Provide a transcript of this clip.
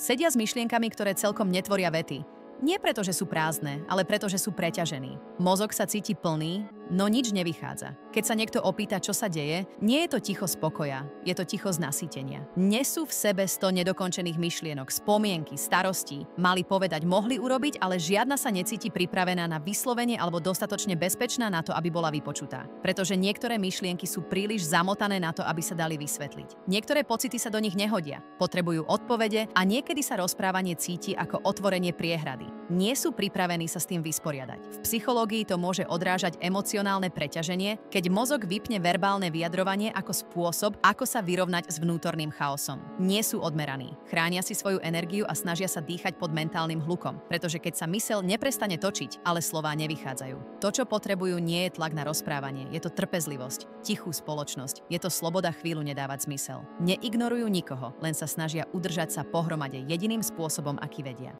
Sedia s myšlienkami, ktoré celkom netvoria vety. Nie preto, že sú prázdne, ale preto, že sú preťažení. Mozog sa cíti plný, no nič nevychádza. Keď sa niekto opýta, čo sa deje, nie je to ticho spokoja, je to ticho z nasýtenia. Nesú v sebe 100 nedokončených myšlienok, spomienky, starostí. Mali povedať, mohli urobiť, ale žiadna sa necíti pripravená na vyslovenie alebo dostatočne bezpečná na to, aby bola vypočutá. Pretože niektoré myšlienky sú príliš zamotané na to, aby sa dali vysvetliť. Niektoré pocity sa do nich nehodia, potrebujú odpovede a niekedy sa rozprávanie cíti ako otvorenie priehrady. Nie sú pripravení sa s tým vysporiadať. V psychológii to môže odrážať emocionálne preťaženie, keď mozog vypne verbálne vyjadrovanie ako spôsob, ako sa vyrovnať s vnútorným chaosom. Nie sú odmeraní, chránia si svoju energiu a snažia sa dýchať pod mentálnym hlukom, pretože keď sa myseľ neprestane točiť, ale slová nevychádzajú. To, čo potrebujú, nie je tlak na rozprávanie, je to trpezlivosť, tichú spoločnosť, je to sloboda chvíľu nedávať zmysel. Neignorujú nikoho, len sa snažia udržať sa pohromade jediným spôsobom, aký vedia.